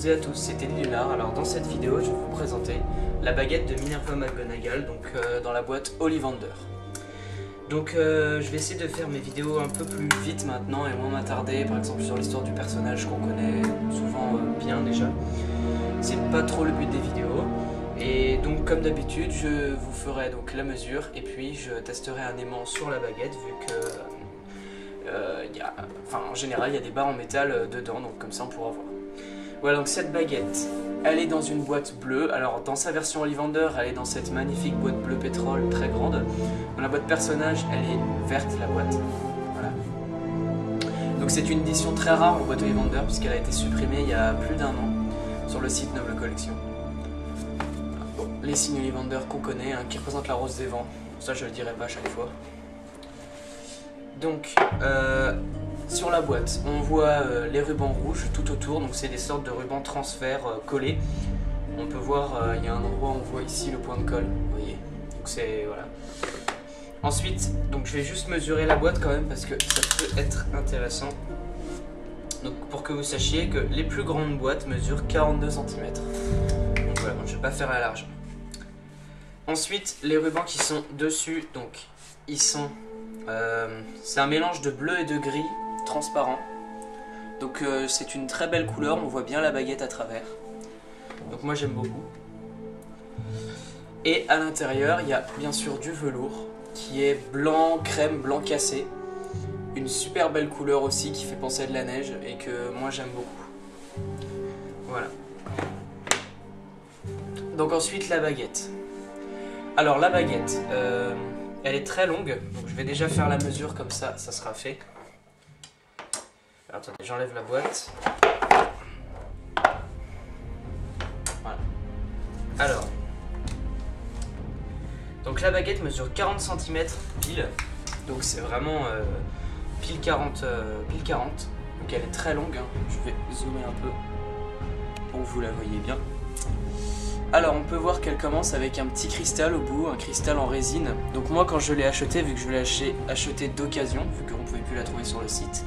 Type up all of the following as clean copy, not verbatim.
et à tous, c'était Lunar. Alors dans cette vidéo, je vais vous présenter la baguette de Minerva McGonagall, donc dans la boîte Ollivander. Donc je vais essayer de faire mes vidéos un peu plus vite maintenant et moins m'attarder, par exemple sur l'histoire du personnage qu'on connaît souvent bien déjà. C'est pas trop le but des vidéos. Et donc comme d'habitude, je vous ferai donc la mesure et puis je testerai un aimant sur la baguette vu que en général il y a des barres en métal dedans, donc comme ça on pourra voir. Voilà, donc cette baguette, elle est dans une boîte bleue. Alors dans sa version Ollivander, elle est dans cette magnifique boîte bleu pétrole très grande. Dans la boîte personnage, elle est verte la boîte. Voilà. Donc c'est une édition très rare en boîte Ollivander puisqu'elle a été supprimée il y a plus d'1 an sur le site Noble Collection. Bon, les signes Ollivander qu'on connaît, hein, qui représentent la rose des vents. Ça je le dirai pas à chaque fois. Donc sur la boîte, on voit les rubans rouges tout autour, donc c'est des sortes de rubans transfert collés. On peut voir, il y a un endroit où on voit ici le point de colle, vous voyez. Donc c'est voilà. Ensuite, donc je vais juste mesurer la boîte quand même parce que ça peut être intéressant. Donc pour que vous sachiez que les plus grandes boîtes mesurent 42 cm. Donc voilà, je vais pas faire à la large. Ensuite, les rubans qui sont dessus, donc ils sont c'est un mélange de bleu et de gris transparent. Donc c'est une très belle couleur, on voit bien la baguette à travers. Donc moi j'aime beaucoup. Et à l'intérieur, il y a bien sûr du velours qui est blanc crème, blanc cassé. Une super belle couleur aussi qui fait penser à de la neige et que moi j'aime beaucoup. Voilà. Donc ensuite la baguette. Alors la baguette, elle est très longue, donc je vais déjà faire la mesure comme ça sera fait. Alors, attendez, j'enlève la boîte. Voilà. Alors, donc la baguette mesure 40 cm pile, donc c'est vraiment pile 40. Donc elle est très longue, hein. Je vais zoomer un peu pour que vous la voyez bien. Alors on peut voir qu'elle commence avec un petit cristal au bout, un cristal en résine. Donc moi quand je l'ai acheté, vu que je l'ai acheté d'occasion, vu qu'on ne pouvait plus la trouver sur le site,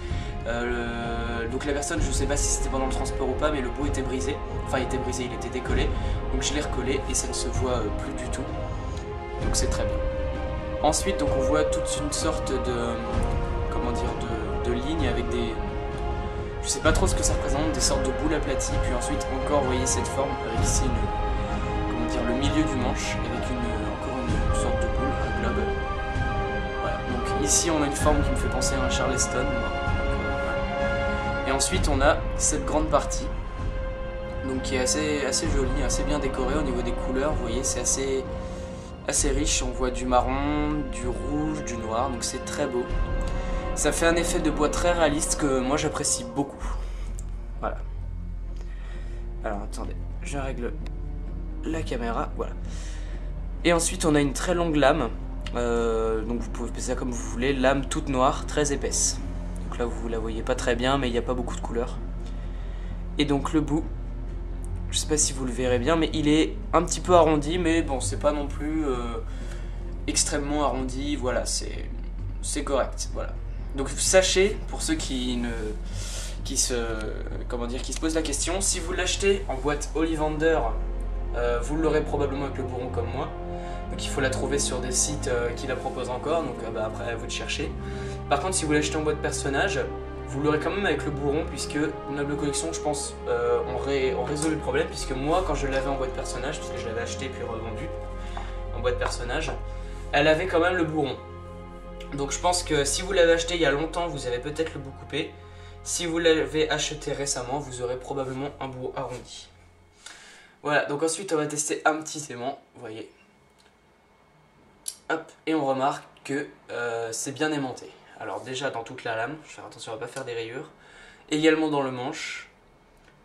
donc la personne, je sais pas si c'était pendant le transport ou pas, mais le bout était brisé. Enfin il était brisé, il était décollé. Donc je l'ai recollé et ça ne se voit plus du tout. Donc c'est très bien. Ensuite donc on voit toute une sorte de, comment dire, de lignes avec des... Je sais pas trop ce que ça représente, des sortes de boules aplaties. Puis ensuite encore, vous voyez cette forme avec ici le milieu du manche avec encore une sorte de boule, un globe. Voilà. Donc ici on a une forme qui me fait penser à un Charleston. Voilà. Et ensuite on a cette grande partie, donc qui est assez jolie, assez bien décorée au niveau des couleurs. Vous voyez, c'est assez riche. On voit du marron, du rouge, du noir, donc c'est très beau. Ça fait un effet de bois très réaliste que moi j'apprécie beaucoup. Voilà. Alors attendez, je règle la caméra, voilà. Et ensuite on a une très longue lame, donc vous pouvez passer ça comme vous voulez, lame toute noire, très épaisse. Donc là vous la voyez pas très bien, mais il n'y a pas beaucoup de couleurs. Et donc le bout, je sais pas si vous le verrez bien, mais il est un petit peu arrondi, mais bon c'est pas non plus extrêmement arrondi, voilà, c'est correct, voilà. Donc sachez, pour ceux qui se posent la question, si vous l'achetez en boîte Ollivander, vous l'aurez probablement avec le bourron comme moi. Donc il faut la trouver sur des sites qui la proposent encore, donc après à vous de chercher. Par contre si vous l'achetez en boîte personnage, vous l'aurez quand même avec le bourron, puisque Noble Collection, je pense, on résout le problème, puisque moi quand je l'avais en boîte personnage, puisque je l'avais acheté puis revendu en boîte personnage, elle avait quand même le bourron. Donc je pense que si vous l'avez acheté il y a longtemps, vous avez peut-être le bout coupé. Si vous l'avez acheté récemment, vous aurez probablement un bout arrondi. Voilà, donc ensuite on va tester un petit aimant, vous voyez. Hop, et on remarque que c'est bien aimanté. Alors déjà dans toute la lame, je vais faire attention à ne pas faire des rayures. Également dans le manche,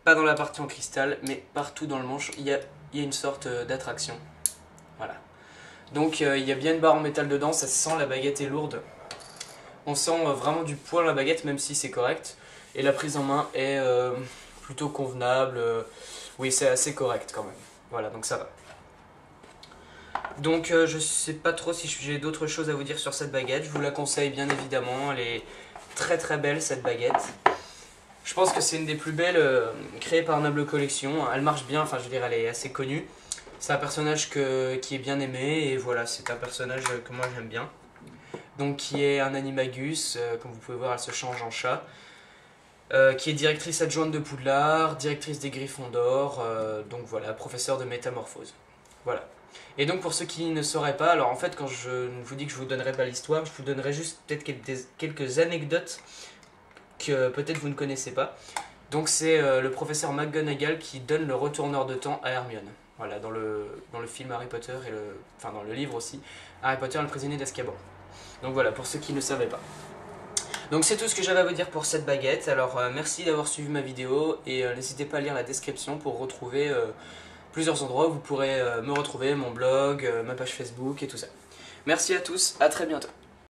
pas dans la partie en cristal, mais partout dans le manche, il y a une sorte d'attraction. Voilà. Donc il y a bien une barre en métal dedans, ça se sent, la baguette est lourde. On sent vraiment du poids dans la baguette, même si c'est correct. Et la prise en main est plutôt convenable. Oui, c'est assez correct quand même. Voilà, donc ça va. Donc je sais pas trop si j'ai d'autres choses à vous dire sur cette baguette. Je vous la conseille bien évidemment. Elle est très très belle cette baguette. Je pense que c'est une des plus belles créées par Noble Collection. Elle marche bien, enfin je veux dire elle est assez connue. C'est un personnage qui est bien aimé et voilà, c'est un personnage que moi j'aime bien. Donc qui est un animagus, comme vous pouvez voir elle se change en chat. Qui est directrice adjointe de Poudlard, directrice des Griffons d'Or, donc voilà, professeur de métamorphose. Voilà. Et donc pour ceux qui ne sauraient pas, alors en fait quand je vous dis que je vous donnerai pas l'histoire, je vous donnerai juste peut-être quelques anecdotes que peut-être vous ne connaissez pas. Donc c'est le professeur McGonagall qui donne le retourneur de temps à Hermione. Voilà, dans le film Harry Potter et enfin dans le livre aussi, Harry Potter et le prisonnier d'Azkaban. Donc voilà, pour ceux qui ne savaient pas. Donc c'est tout ce que j'avais à vous dire pour cette baguette. Alors merci d'avoir suivi ma vidéo et n'hésitez pas à lire la description pour retrouver plusieurs endroits où vous pourrez me retrouver, mon blog, ma page Facebook et tout ça. Merci à tous, à très bientôt.